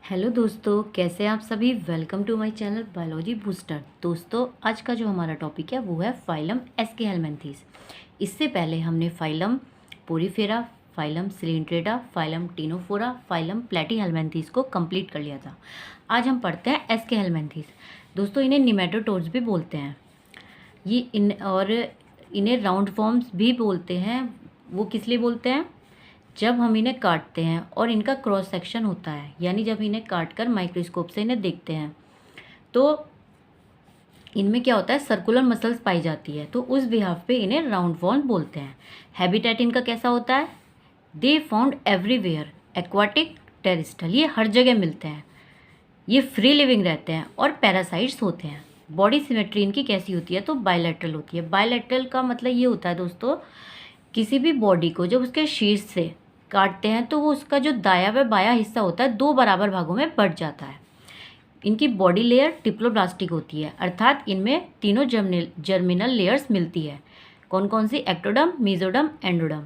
Hello दोस्तों, कैसे हैं आप सभी। Welcome to my channel biology booster. दोस्तों, आज का जो हमारा टॉपिक है वो है फाइलम एस्केहेलमिन्थेस। इससे पहले हमने phylum Porifera, phylum Coelenterata, phylum Ctenophora, phylum Platyhelminthes को कंप्लीट कर लिया था। आज हम पढ़ते हैं एस्केहेलमिन्थेस। दोस्तों, इन्हें निमेटोडोर्स भी बोलते हैं। इन्हें राउंड वॉर्म्स भी बोलते हैं। वो किस लिए बोलते हैं? जब हम इन्हें काटते हैं और इनका क्रॉस सेक्शन होता है, यानी जब इन्हें काट कर माइक्रोस्कोप से इन्हें देखते हैं तो इनमें क्या होता है, सर्कुलर मसल्स पाई जाती है, तो उस बिहाफ पे इन्हें राउंड वॉर्म बोलते हैं। हैबिटेट इनका कैसा होता है? They found everywhere, aquatic, terrestrial, ये हर जगह मिलते हैं। ये फ्री लिविंग रहते हैं और पैरासाइट्स होते हैं। बॉडी सिमेट्री इनकी कैसी होती है? तो बायलैटरल होती है। बायलैटरल का मतलब ये होता है दोस्तों, किसी भी बॉडी को जब उसके शीर्ष से काटते हैं तो वो उसका जो दाया व बाया हिस्सा होता है दो बराबर भागों में बंट जाता है। इनकी बॉडी लेयर डिप्लोब्लास्टिक होती है, अर्थात इनमें तीनों जर्मिनल लेयर्स मिलती है। कौन कौन सी? Ectoderm, mesoderm, endoderm.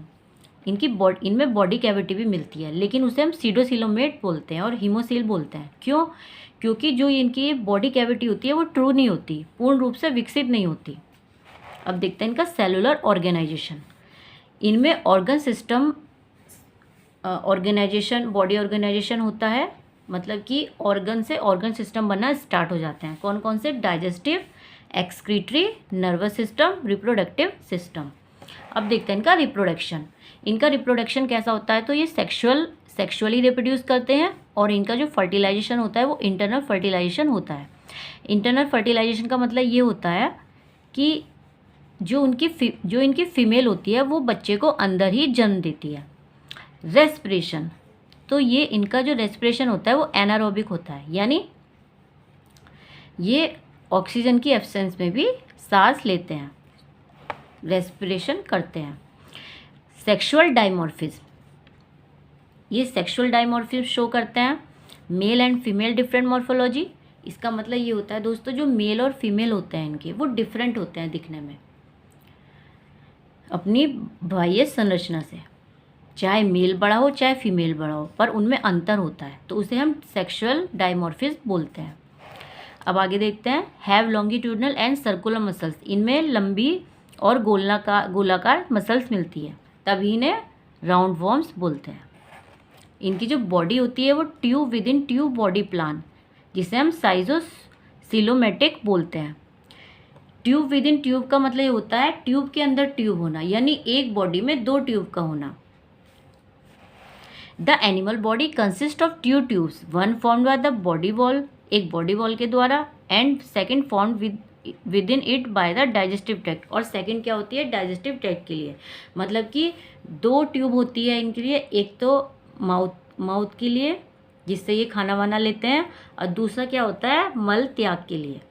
इनमें बॉडी कैविटी भी मिलती है, लेकिन उसे हम सीडोसिलोमेट बोलते हैं और हीमोसील बोलते हैं। क्यों? क्योंकि जो इनकी बॉडी कैविटी होती है वो ट्रू नहीं होती, पूर्ण रूप से विकसित नहीं होती। अब देखते हैं इनका सेलुलर ऑर्गेनाइजेशन। इनमें organ system organization, body organization होता है, मतलब कि ऑर्गन से ऑर्गन सिस्टम बनना स्टार्ट हो जाते हैं। कौन कौन से? Digestive, excretory, nervous system, reproductive system. अब देखते हैं इनका रिप्रोडक्शन। इनका रिप्रोडक्शन कैसा होता है? तो ये सेक्सुअली रिप्रोड्यूस करते हैं और इनका जो फर्टिलाइजेशन होता है वो इंटरनल फर्टिलाइजेशन होता है। इंटरनल फर्टिलाइजेशन का मतलब ये होता है कि जो इनकी फीमेल होती है वो बच्चे को अंदर ही जन्म देती है। रेस्पिरेशन, तो ये इनका जो रेस्पिरेशन होता है वो एनारोबिक होता है, यानी ये ऑक्सीजन की एब्सेंस में भी सांस लेते हैं, रेस्पिरेशन करते हैं। सेक्सुअल डाइमॉर्फिज्म, ये सेक्सुअल डाइमॉर्फिज्म शो करते हैं। Male and female different morphology, इसका मतलब ये होता है दोस्तों, जो मेल और फीमेल होते हैं इनके वो डिफरेंट होते हैं दिखने में अपनी बाह्य संरचना से। चाहे मेल बड़ा हो चाहे फीमेल बड़ा हो, पर उनमें अंतर होता है, तो उसे हम सेक्सुअल डाइमॉर्फिज्म बोलते हैं। अब आगे देखते हैं। Have longitudinal and circular muscles, इनमें लंबी और गोलाकार मसल्स मिलती है, तभी इन्हें राउंड वॉर्म्स बोलते हैं। इनकी जो बॉडी होती है वो tube with in tube body plan, जिसे हम साइजोसिलोमेटिक बोलते हैं। ट्यूब विद इन ट्यूब का मतलब ये होता है ट्यूब के अंदर ट्यूब होना, यानी एक बॉडी में दो ट्यूब का होना। The animal body consist of two tubes, one formed by the body wall, एक बॉडी वॉल के द्वारा, and second formed with in it by the digestive tract, और सेकेंड क्या होती है? डाइजेस्टिव ट्रैक्ट के लिए। मतलब कि दो ट्यूब होती है इनके लिए, एक तो माउथ के लिए जिससे ये खाना वाना लेते हैं, और दूसरा क्या होता है? मल त्याग के लिए।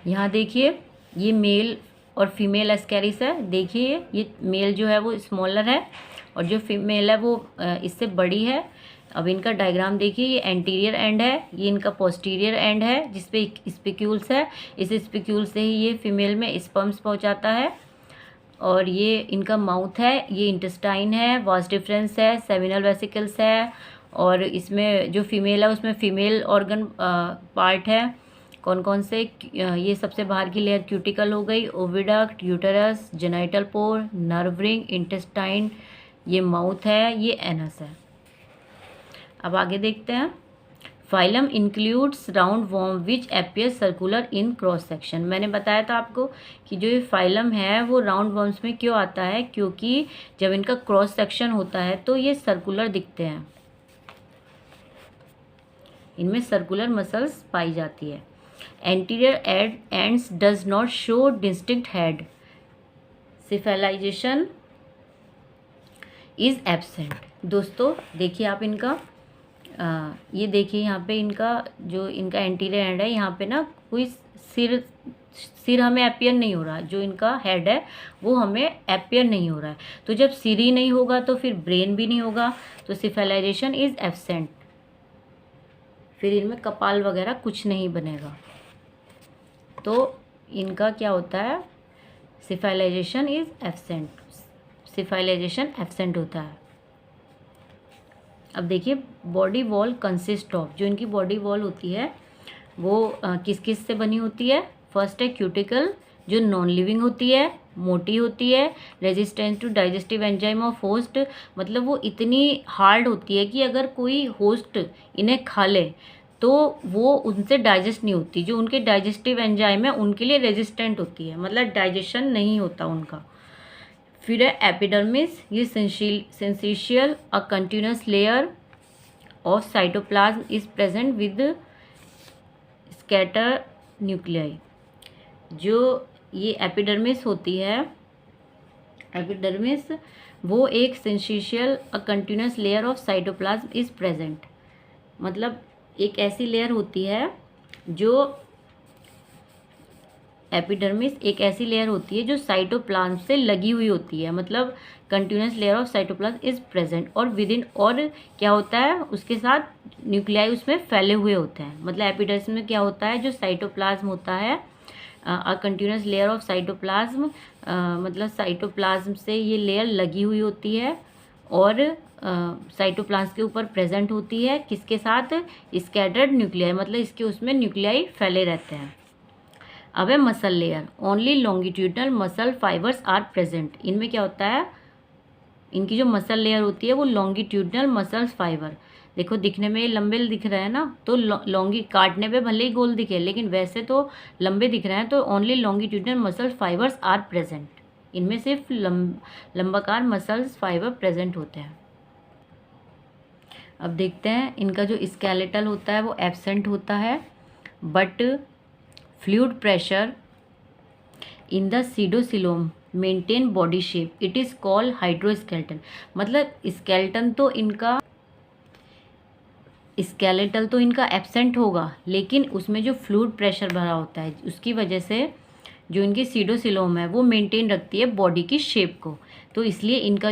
यहाँ देखिए, ये मेल और फीमेल एस्कैरिस है। देखिए ये मेल जो है वो स्मॉलर है और जो फीमेल है वो इससे बड़ी है। अब इनका डायग्राम देखिए, ये एंटीरियर एंड है, ये इनका पोस्टीरियर एंड है जिसपे स्पिक्यूल्स है। इस स्पिक्यूल से ही ये फीमेल में स्पर्म्स पहुंचाता है। और ये इनका माउथ है, ये इंटेस्टाइन है, वास डिफरेंस है, सेमिनल वेसिकल्स है, और इसमें जो फीमेल है उसमें फीमेल ऑर्गन पार्ट है। कौन कौन से? ये सबसे बाहर की लेयर क्यूटिकल हो गई, ओविडक्ट, यूटेरस, जेनाइटल पोर, नर्व रिंग, इंटेस्टाइन, ये माउथ है, ये एनस है। अब आगे देखते हैं। Phylum includes round warm which appear circular in cross section. मैंने बताया था आपको कि जो ये फाइलम है वो राउंड वॉर्म्स में क्यों आता है, क्योंकि जब इनका क्रॉस सेक्शन होता है तो ये सर्कुलर दिखते हैं, इनमें सर्कुलर मसल्स पाई जाती है। Anterior ends does not show distinct head, cephalization is absent. दोस्तों देखिए आप इनका ये देखिए, यहाँ पे इनका जो इनका एंटीरियर एंड है, यहाँ पे ना कोई सिर हमें अपियर नहीं हो रहा, जो इनका हेड है वो हमें अपियर नहीं हो रहा है। तो जब सिर ही नहीं होगा तो फिर ब्रेन भी नहीं होगा, तो सिफेलाइजेशन इज एब्सेंट। फिर इनमें कपाल वगैरह कुछ नहीं बनेगा, तो इनका क्या होता है? सिफेलाइजेशन इज एब्सेंट, सिफाइलाइजेशन एब्सेंट होता है। अब देखिए बॉडी वॉल कंसिस्ट ऑफ, जो इनकी बॉडी वॉल होती है वो किस किस से बनी होती है। फर्स्ट है क्यूटिकल, जो नॉन लिविंग होती है, मोटी होती है, resistance to digestive enzyme of host, मतलब वो इतनी हार्ड होती है कि अगर कोई होस्ट इन्हें खा ले तो वो उनसे डाइजेस्ट नहीं होती, जो उनके डाइजेस्टिव एंजाइम है उनके लिए रेजिस्टेंट होती है, मतलब डाइजेशन नहीं होता उनका। फिर है एपिडर्मिस, ये syncytial a continuous layer of cytoplasm is present with scatter nuclei. जो ये एपिडर्मिस होती है, एपिडर्मिस वो एक syncytial a continuous layer of cytoplasm is present, मतलब एक ऐसी लेयर होती है जो एपिडर्मिस एक ऐसी लेयर होती है जो साइटोप्लाज्म से लगी हुई होती है, मतलब continuous layer of cytoplasm is present, और विद इन, और क्या होता है उसके साथ न्यूक्लियाई उसमें फैले हुए होते हैं। मतलब एपिडर्मिस में क्या होता है, जो साइटोप्लाज्म होता है अ कंटिन्यूस लेयर ऑफ साइटोप्लाज्म, मतलब साइटोप्लाज्म से ये लेयर लगी हुई होती है और साइटोप्लाज्म के ऊपर प्रेजेंट होती है, किसके साथ, स्कैटर्ड न्यूक्लियाई, मतलब इसके उसमें न्यूक्लियाई फैले रहते हैं। अब है muscle layer, only longitudinal muscle fibres are present. इनमें क्या होता है, इनकी जो मसल लेयर होती है वो लॉन्गिट्यूडनल मसल्स फाइबर, देखो दिखने में ये लंबे दिख रहे हैं ना, तो लॉन्गी काटने पे भले ही गोल दिखे लेकिन वैसे तो लंबे दिख रहे हैं, तो only longitudinal muscle fibres are present, इनमें सिर्फ लंबाकार मसल्स फाइबर प्रेजेंट होते हैं। अब देखते हैं इनका जो स्केलेटल होता है वो एब्सेंट होता है, but fluid pressure in the pseudocoelom maintain body shape, it is called hydroskeleton. मतलब स्केलेटल तो इनका एब्सेंट होगा, लेकिन उसमें जो फ्लूइड प्रेशर भरा होता है उसकी वजह से जो इनकी सीडोसिलोम है वो मेंटेन रखती है बॉडी की शेप को, तो इसलिए इनका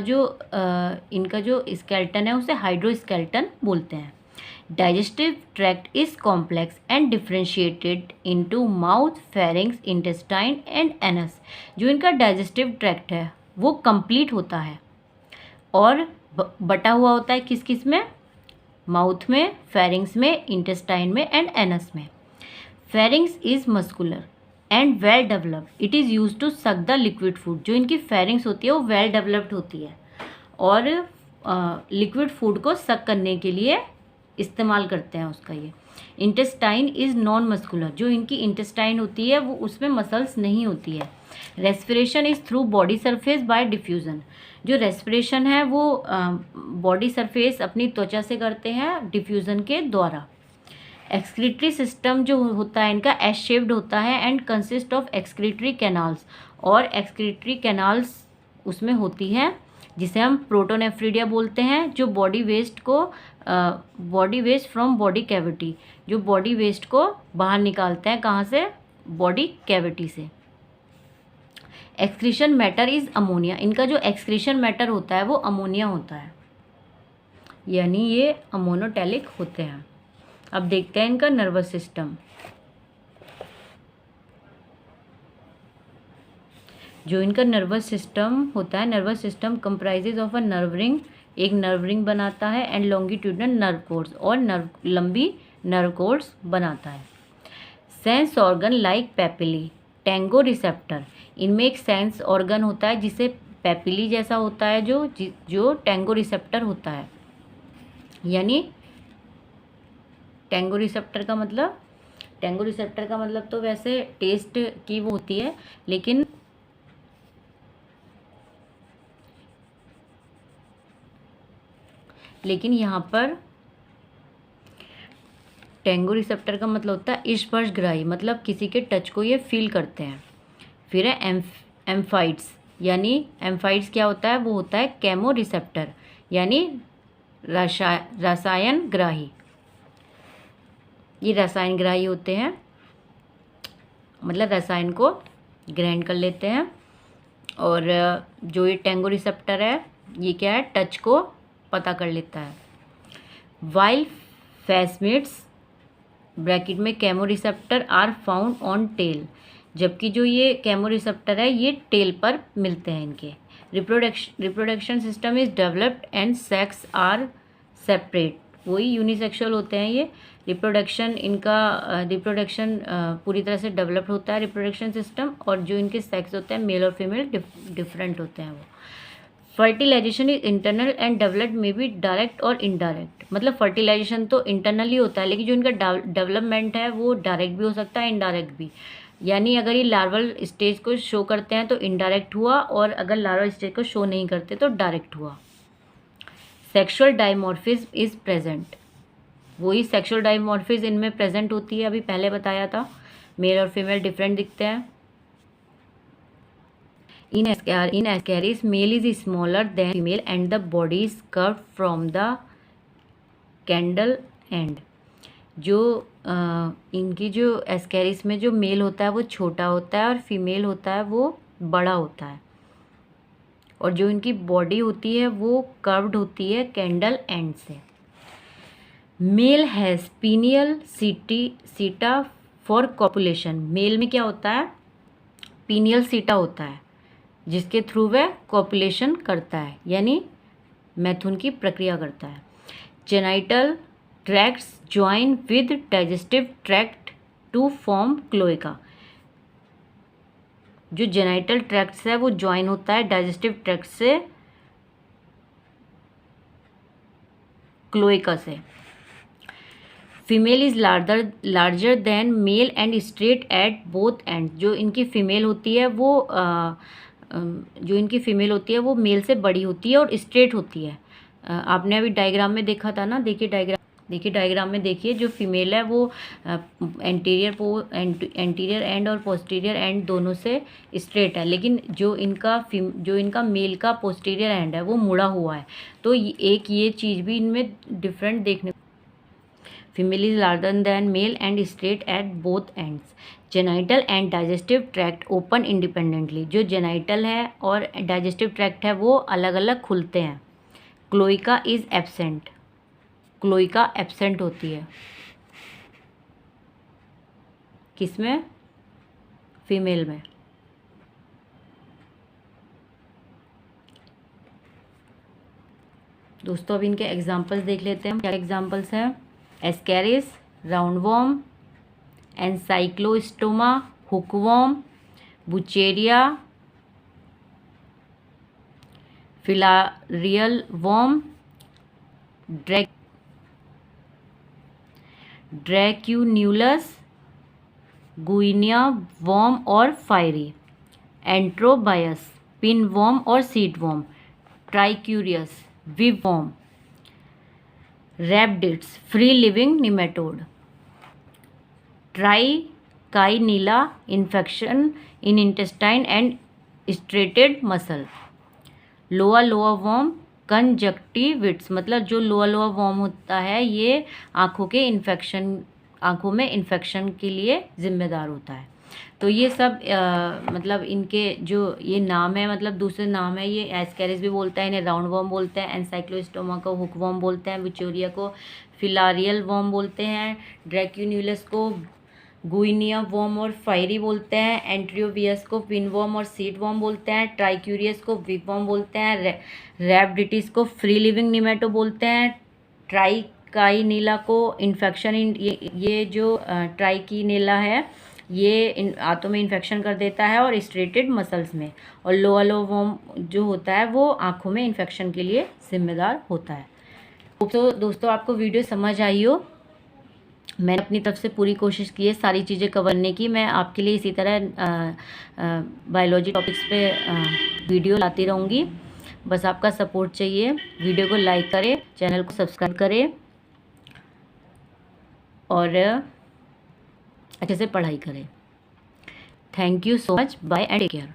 जो स्केलेटन है उसे हाइड्रोस्केलेटन बोलते हैं। Digestive tract is complex and differentiated into mouth, pharynx, intestine and anus. जो इनका डाइजेस्टिव ट्रैक्ट है वो कंप्लीट होता है और बटा हुआ होता है किस किस में, माउथ में, फेरिंग्स में, इंटेस्टाइन में एंड एनस में। Pharynx is muscular and well developed, it is use to suck the liquid food. जो इनकी फेरिंग्स होती है वो वेल डेवलप्ड होती है और लिक्विड फूड को सक करने के लिए इस्तेमाल करते हैं उसका ये। इंटेस्टाइन इज़ नॉन मस्कुलर, जो इनकी इंटेस्टाइन होती है वो उसमें मसल्स नहीं होती है। Respiration is through body surface by diffusion, जो रेस्पिरेशन है वो बॉडी सरफेस अपनी त्वचा से करते हैं डिफ्यूज़न के द्वारा। एक्सक्रीटरी सिस्टम जो होता है इनका एस शेप्ड होता है and consist of excretory canals, और एक्सक्रीटरी कैनाल्स उसमें होती हैं जिसे हम प्रोटोनेफ्रिडिया बोलते हैं, जो body waste from body cavity, जो बॉडी वेस्ट को बाहर निकालते हैं, कहाँ से, बॉडी कैविटी से। एक्सक्रीशन मैटर इज़ अमोनिया, इनका जो एक्सक्रीशन मैटर होता है वो अमोनिया होता है, यानी ये अमोनोटेलिक होते हैं। अब देखते हैं इनका नर्वस सिस्टम। जो इनका नर्वस सिस्टम होता है, nervous system comprises of a nerve ring, एक नर्व रिंग बनाता है, एंड लॉन्गिट्यूडनल नर्व कोर्ड्स, और लंबी नर्व कोर्ड्स बनाता है। Sense organ like papillae, Tengo receptor, इनमें एक सेंस ऑर्गन होता है जिसे पेपिली जैसा होता है, जो टेंगो रिसेप्टर होता है। यानी टेंगो रिसेप्टर का मतलब तो वैसे टेस्ट की वो होती है, लेकिन यहाँ पर टेंगो रिसेप्टर का मतलब होता है स्पर्शग्राही, मतलब किसी के टच को ये फील करते हैं। फिर है एम्फाइट्स, यानी एम्फाइट्स क्या होता है, वो होता है केमो रिसेप्टर, यानी रसायन ग्राही। ये रसायन ग्राही होते हैं, मतलब रसायन को ग्रहण कर लेते हैं। और जो ये टेंगो रिसेप्टर है ये क्या है, टच को पता कर लेता है। वाइल फैसमिट्स ब्रैकेट में chemoreceptor are found on tail, जबकि जो ये केमो रिसेप्टर है ये टेल पर मिलते हैं इनके। Reproduction system is developed and separate, वही यूनिसेक्सुअल होते हैं ये। रिप्रोडक्शन पूरी तरह से डेवलप्ड होता है रिप्रोडक्शन सिस्टम, और जो इनके सेक्स होते हैं मेल और फीमेल डिफरेंट होते हैं वो। Fertilization is internal and developed may be direct और इनडायरेक्ट, मतलब फर्टिलाइजेशन तो इंटरनली होता है, लेकिन जो इनका डेवलपमेंट है वो डायरेक्ट भी हो सकता है, इनडायरेक्ट भी। यानी अगर ये लार्वल स्टेज को शो करते हैं तो इनडायरेक्ट हुआ, और अगर लार्वल स्टेज को शो नहीं करते तो डायरेक्ट हुआ। सेक्सुअल डायमॉर्फिज्म इज प्रेजेंट, वही सेक्सुअल डायमॉर्फिज्म इनमें प्रेजेंट होती है, अभी पहले बताया था, मेल और फीमेल डिफरेंट दिखते हैं। In Ascaris, male is smaller than female and the body is curved from the candle and. जो इनकी जो एस्कैरिस में जो मेल होता है वो छोटा होता है और फीमेल होता है वो बड़ा होता है, और जो इनकी बॉडी होती है वो कर्व्ड होती है कैंडल एंड से। मेल हैज़ पीनियल सीटा फॉर कॉपुलेशन, मेल में क्या होता है, पीनियल सीटा होता है जिसके थ्रू वह कॉपुलेशन करता है, यानी मैथुन की प्रक्रिया करता है। Genital tracts join with digestive tract to form cloaca, जो जेनाइटल ट्रैक्ट्स है वो ज्वाइन होता है डाइजेस्टिव ट्रैक्ट से क्लोएका से। Female is larger than male and straight at both end, जो इनकी फीमेल होती है वो मेल से बड़ी होती है और स्ट्रेट होती है। आपने अभी डायग्राम में देखा था ना, देखिए डायग्राम में देखिए, जो फीमेल है वो एंटीरियर एंड और पोस्टीरियर एंड दोनों से स्ट्रेट है, लेकिन जो इनका मेल का पोस्टीरियर एंड है वो मुड़ा हुआ है। तो एक ये चीज़ भी इनमें डिफरेंट देखने। Female is larger than male and straight at both ends. Genital and digestive tract open independently, जो जेनाइटल है और डाइजेस्टिव ट्रैक्ट है वो अलग अलग खुलते हैं। Cloaca is absent, cloaca absent होती है किसमें, फीमेल में। दोस्तों अब इनके एग्जाम्पल्स देख लेते हैं, क्या एग्जाम्पल्स हैं। Ascaris, roundworm, Ancylostoma, hookworm, Wuchereria, filarial worm, Dracunculus, guinea worm और फायरी, एंट्रोबायस, पिन वॉर्म और seed worm, Trichuris, whip worm, Rhabditis, free living nematode, Trichinella, infection in intestine and striated muscle, Loa worm, conjunctivitis, मतलब जो लोआ warm होता है ये आँखों में इन्फेक्शन के लिए जिम्मेदार होता है। तो ये सब मतलब इनके जो ये नाम है, मतलब दूसरे नाम है, ये एस्कैरिस भी बोलता है, इन्हें राउंड वॉर्म बोलते हैं, एनसाइक्लोस्टोमा को हुक वॉर्म बोलते हैं, बुचेरिया को फिलारियल वॉर्म बोलते हैं, ड्रैक्यून्यूलस को गुइनिया वॉर्म और फायरी बोलते हैं, एंट्रियोवियस को पिन वॉर्म और सीड वॉर्म बोलते हैं, ट्राइक्यूरियस को विव वॉर्म बोलते हैं, रैबिडिटिस को फ्री लिविंग निमेटो बोलते हैं, ट्राइकाइनीला को इन्फेक्शन ये जो ट्राइकीनेला है ये आंतों में इन्फेक्शन कर देता है और स्ट्रेटेड मसल्स में, और लोआ वॉर्म जो होता है वो आँखों में इन्फेक्शन के लिए जिम्मेदार होता है। तो दोस्तों आपको वीडियो समझ आई हो, मैंने अपनी तरफ से पूरी कोशिश की है सारी चीज़ें कवर करने की। मैं आपके लिए इसी तरह बायोलॉजी टॉपिक्स पे वीडियो लाती रहूँगी, बस आपका सपोर्ट चाहिए। वीडियो को लाइक करें, चैनल को सब्सक्राइब करें और अच्छे से पढ़ाई करें। Thank you so much, bye and take care.